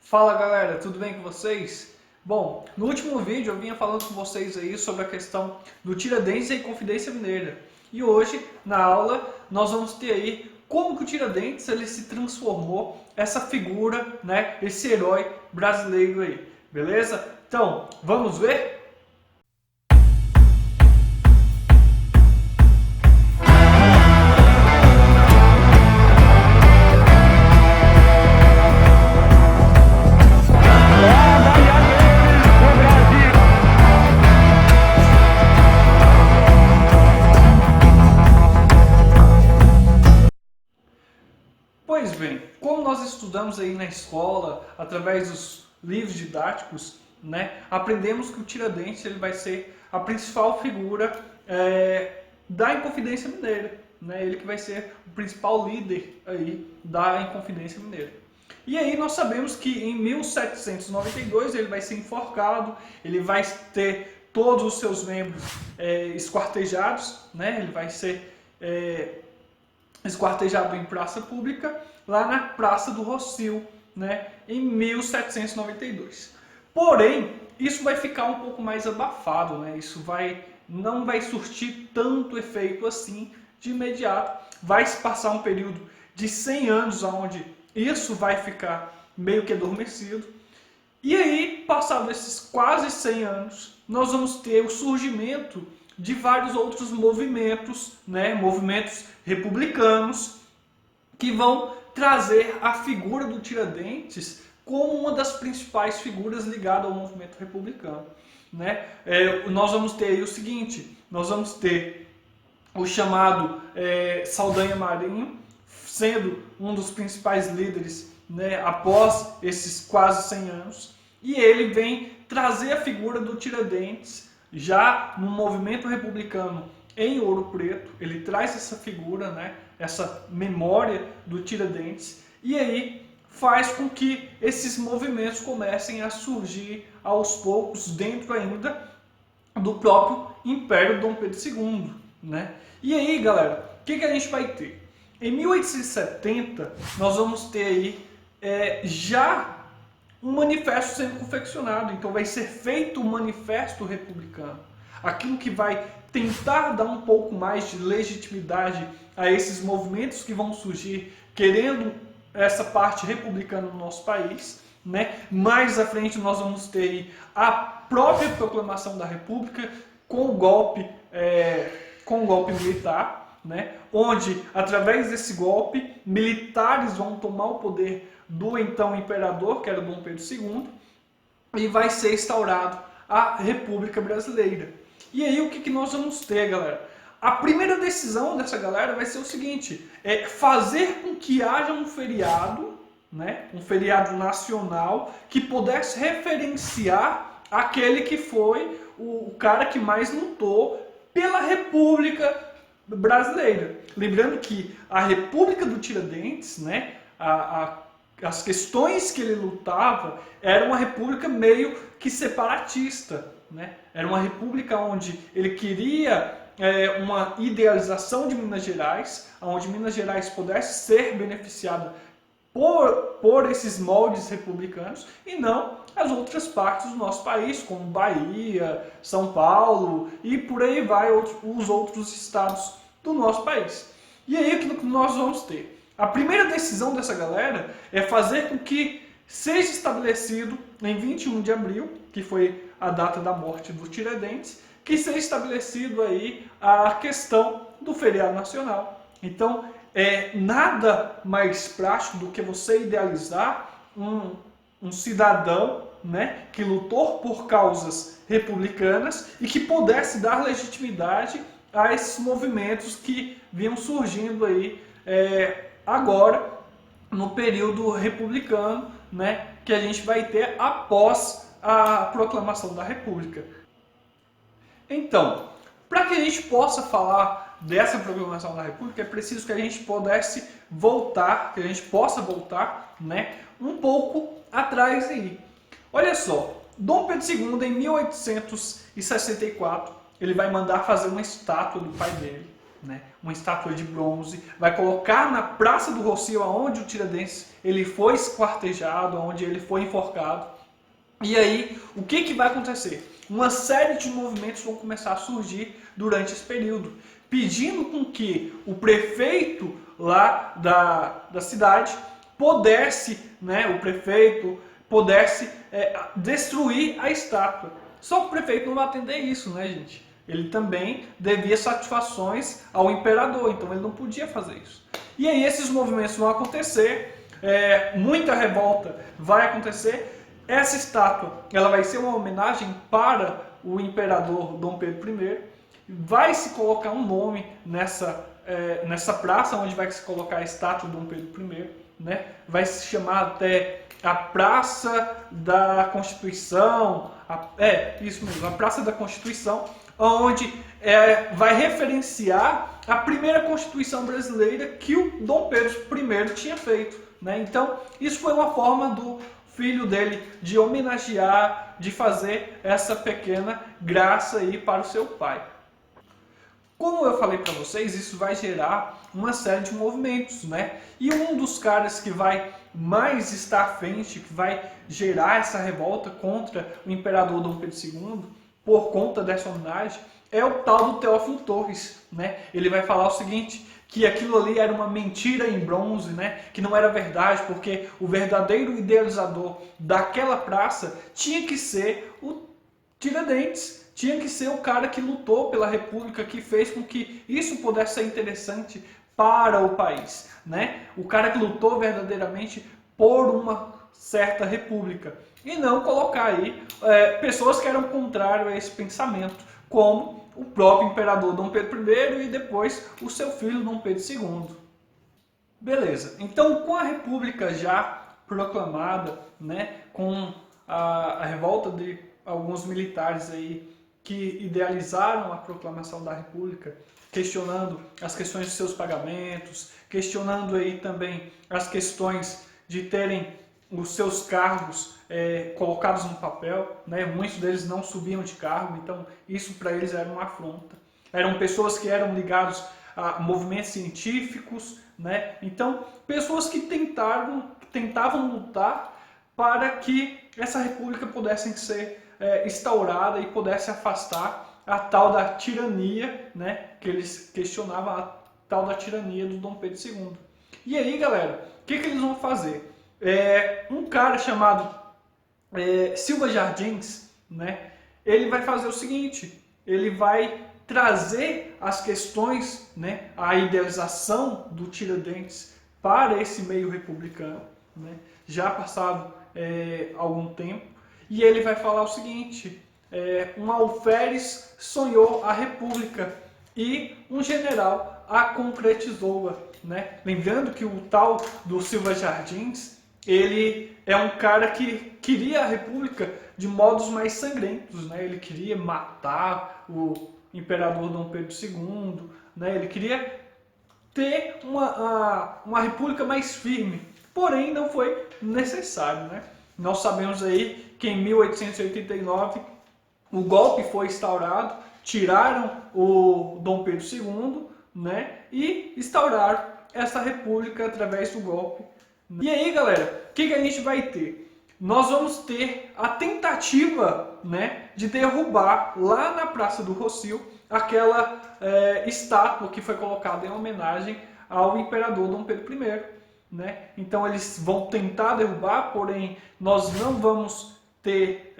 Fala galera, tudo bem com vocês? Bom, no último vídeo eu vinha falando com vocês aí sobre a questão do Tiradentes e Inconfidência Mineira. E hoje, na aula, nós vamos ter aí como que o Tiradentes ele se transformou, essa figura, né, esse herói brasileiro aí, beleza? Então, vamos ver? Pois bem, como nós estudamos aí na escola, através dos livros didáticos, né, aprendemos que o Tiradentes ele vai ser a principal figura da Inconfidência Mineira, né, ele que vai ser o principal líder aí da Inconfidência Mineira. E aí nós sabemos que em 1792 ele vai ser enforcado, ele vai ter todos os seus membros esquartejados, né, ele vai ser esquartejado em praça pública, lá na Praça do Rossio, né, em 1792. Porém, isso vai ficar um pouco mais abafado, né, isso não vai surtir tanto efeito assim de imediato. Vai se passar um período de 100 anos onde isso vai ficar meio que adormecido. E aí, passados esses quase 100 anos, nós vamos ter o surgimento de vários outros movimentos, né, movimentos republicanos, que vão trazer a figura do Tiradentes como uma das principais figuras ligadas ao movimento republicano, né? Nós vamos ter aí o seguinte, nós vamos ter o chamado Saldanha Marinho, sendo um dos principais líderes, né, após esses quase 100 anos, e ele vem trazer a figura do Tiradentes já no movimento republicano em Ouro Preto. Ele traz essa figura, né, essa memória do Tiradentes, e aí faz com que esses movimentos comecem a surgir aos poucos dentro ainda do próprio Império Dom Pedro II, né? E aí, galera, o que a gente vai ter? Em 1870, nós vamos ter aí já um manifesto sendo confeccionado. Então vai ser feito um manifesto republicano. Aquilo que vai tentar dar um pouco mais de legitimidade a esses movimentos que vão surgir querendo essa parte republicana no nosso país, né? Mais à frente nós vamos ter a própria proclamação da República com o golpe militar, né? Onde, através desse golpe, militares vão tomar o poder do então imperador, que era Dom Pedro II, e vai ser instaurado a República Brasileira. E aí o que nós vamos ter, galera? A primeira decisão dessa galera vai ser o seguinte, fazer com que haja um feriado, né, um feriado nacional, que pudesse referenciar aquele que foi o cara que mais lutou pela República Brasileira. Lembrando que a República do Tiradentes, né, as questões que ele lutava, era uma república meio que separatista, né? Era uma república onde ele queria uma idealização de Minas Gerais, onde Minas Gerais pudesse ser beneficiada por esses moldes republicanos e não as outras partes do nosso país, como Bahia, São Paulo e por aí vai os outros estados do nosso país. E aí o que nós vamos ter? A primeira decisão dessa galera é fazer com que seja estabelecido em 21 de abril, que foi a data da morte do Tiradentes, que seja estabelecido aí a questão do feriado nacional. Então, nada mais prático do que você idealizar um cidadão, né, que lutou por causas republicanas e que pudesse dar legitimidade a esses movimentos que vinham surgindo aí agora no período republicano, né, que a gente vai ter após a proclamação da República. Então, para que a gente possa falar dessa proclamação da República, é preciso que a gente possa voltar, né, um pouco atrás aí. Olha só, Dom Pedro II, em 1864, ele vai mandar fazer uma estátua do pai dele, né, uma estátua de bronze, vai colocar na Praça do Rossio, onde o Tiradentes ele foi esquartejado, onde ele foi enforcado. E aí, o que vai acontecer? Uma série de movimentos vão começar a surgir durante esse período, pedindo com que o prefeito lá da cidade pudesse, né, o prefeito pudesse destruir a estátua. Só que o prefeito não vai atender isso, né, gente? Ele também devia satisfações ao imperador, então ele não podia fazer isso. E aí esses movimentos vão acontecer, muita revolta vai acontecer. Essa estátua ela vai ser uma homenagem para o imperador Dom Pedro I. Vai se colocar um nome nessa praça onde vai se colocar a estátua de Dom Pedro I. Né? Vai se chamar até a Praça da Constituição. Isso mesmo, a Praça da Constituição, onde vai referenciar a primeira Constituição brasileira que o Dom Pedro I tinha feito. Né? Então, isso foi uma forma do filho dele de homenagear, de fazer essa pequena graça aí para o seu pai. Como eu falei para vocês, isso vai gerar uma série de movimentos, né? E um dos caras que vai mais estar à frente, que vai gerar essa revolta contra o imperador Dom Pedro II, por conta dessa homenagem, é o tal do Teófilo Torres, né? Ele vai falar o seguinte, que aquilo ali era uma mentira em bronze, né? Que não era verdade, porque o verdadeiro idealizador daquela praça tinha que ser o Tiradentes, tinha que ser o cara que lutou pela República, que fez com que isso pudesse ser interessante para o país, né? O cara que lutou verdadeiramente por uma certa república. E não colocar aí pessoas que eram contrárias a esse pensamento, como o próprio imperador Dom Pedro I e depois o seu filho Dom Pedro II. Beleza, então com a república já proclamada, né, com a revolta de alguns militares aí que idealizaram a proclamação da república, questionando as questões de seus pagamentos, questionando aí também as questões de terem os seus cargos colocados no papel, né? Muitos deles não subiam de cargo, então isso para eles era uma afronta. Eram pessoas que eram ligadas a movimentos científicos, né? Então pessoas que tentavam lutar para que essa república pudesse ser instaurada e pudesse afastar a tal da tirania, né? Que eles questionavam a tal da tirania do Dom Pedro II. E aí, galera, o que eles vão fazer? Um cara chamado Silva Jardins, né, ele vai fazer o seguinte, ele vai trazer as questões, né, a idealização do Tiradentes para esse meio republicano, né, já passado algum tempo, e ele vai falar o seguinte, um alferes sonhou a república e um general a concretizou-a. Né? Lembrando que o tal do Silva Jardins, ele é um cara que queria a república de modos mais sangrentos, né? Ele queria matar o imperador Dom Pedro II, né? Ele queria ter uma república mais firme, porém não foi necessário, né? Nós sabemos aí que em 1889 o golpe foi instaurado, tiraram o Dom Pedro II, né? E instauraram essa república através do golpe. E aí, galera, o que a gente vai ter? Nós vamos ter a tentativa, né, de derrubar lá na Praça do Rossio aquela estátua que foi colocada em homenagem ao imperador Dom Pedro I. Né? Então eles vão tentar derrubar, porém nós não vamos ter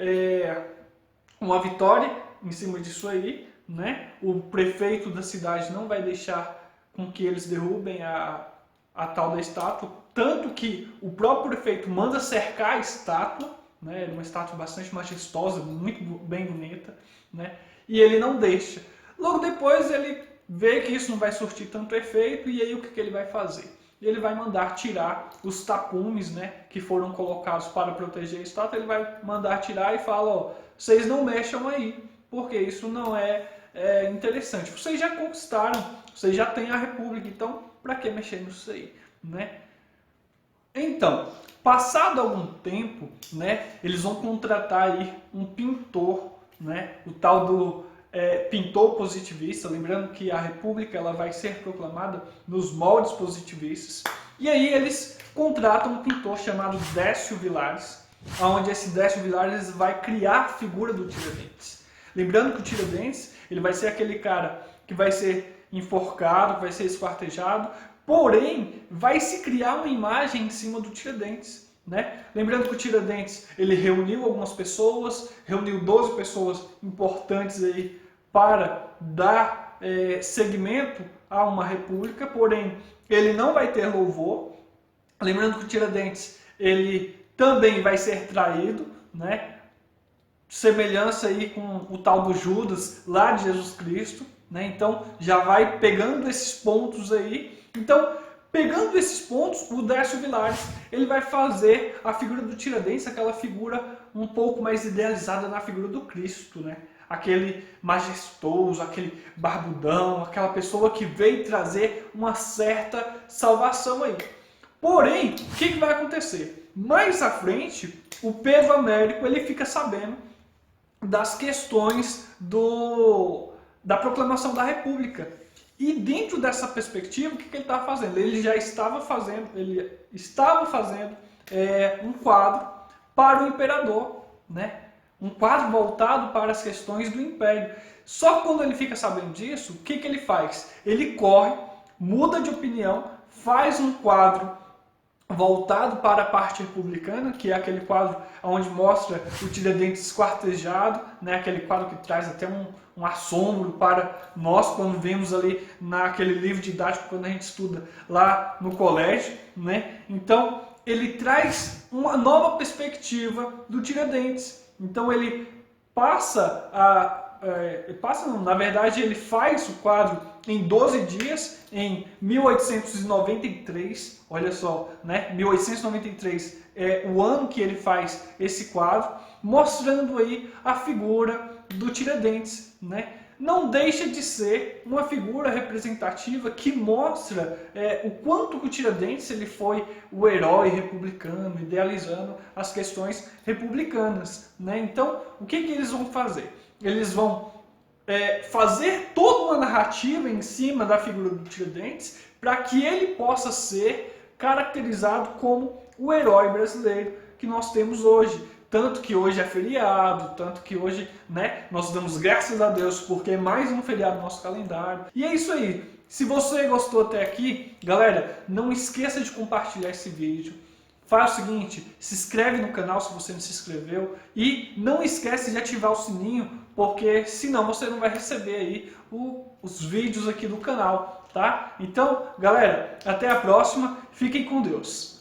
uma vitória em cima disso aí. Né? O prefeito da cidade não vai deixar com que eles derrubem a tal da estátua, tanto que o próprio prefeito manda cercar a estátua, né? É uma estátua bastante majestosa, muito bem bonita, né? E ele não deixa. Logo depois ele vê que isso não vai surtir tanto efeito, e aí o que ele vai fazer? Ele vai mandar tirar os tapumes, né, que foram colocados para proteger a estátua, ele vai mandar tirar e fala, ó, vocês não mexam aí, porque isso não é interessante. Vocês já conquistaram, vocês já têm a república, então para que mexer nisso aí, né? Então, passado algum tempo, né, eles vão contratar aí um pintor, né, o tal do pintor positivista, lembrando que a República ela vai ser proclamada nos moldes positivistas. E aí eles contratam um pintor chamado Décio Vilares, onde esse Décio Vilares vai criar a figura do Tiradentes. Lembrando que o Tiradentes ele vai ser aquele cara que vai ser enforcado, que vai ser esquartejado, porém vai se criar uma imagem em cima do Tiradentes. Né? Lembrando que o Tiradentes ele reuniu algumas pessoas, reuniu 12 pessoas importantes aí para dar segmento a uma república, porém ele não vai ter louvor. Lembrando que o Tiradentes ele também vai ser traído, né? Semelhança aí com o tal do Judas lá de Jesus Cristo, né? Então já vai pegando esses pontos aí. Então, pegando esses pontos, o Décio Vilares ele vai fazer a figura do Tiradentes, aquela figura um pouco mais idealizada na figura do Cristo, né? Aquele majestoso, aquele barbudão, aquela pessoa que veio trazer uma certa salvação aí. Porém, o que vai acontecer? Mais à frente, o Pedro Américo ele fica sabendo das questões da proclamação da República. E dentro dessa perspectiva, o que ele estava fazendo? Ele estava fazendo um quadro para o imperador, né? Um quadro voltado para as questões do império. Só que quando ele fica sabendo disso, o que ele faz? Ele corre, muda de opinião, faz um quadro voltado para a parte republicana, que é aquele quadro onde mostra o Tiradentes esquartejado, né? Aquele quadro que traz até um assombro para nós quando vemos ali naquele livro didático, quando a gente estuda lá no colégio, né? Então ele traz uma nova perspectiva do Tiradentes. Então ele na verdade ele faz o quadro em 12 dias, em 1893, olha só, né? 1893 é o ano que ele faz esse quadro, mostrando aí a figura do Tiradentes, né? Não deixa de ser uma figura representativa que mostra o quanto que o Tiradentes ele foi o herói republicano, idealizando as questões republicanas, né? Então, o que eles vão fazer? Eles vão fazer toda uma narrativa em cima da figura do Tiradentes para que ele possa ser caracterizado como o herói brasileiro que nós temos hoje. Tanto que hoje é feriado, tanto que hoje, né, nós damos graças a Deus porque é mais um feriado no nosso calendário. E é isso aí. Se você gostou até aqui, galera, não esqueça de compartilhar esse vídeo. Faz o seguinte, se inscreve no canal se você não se inscreveu e não esquece de ativar o sininho, porque senão você não vai receber aí os vídeos aqui do canal, tá? Então, galera, até a próxima, fiquem com Deus.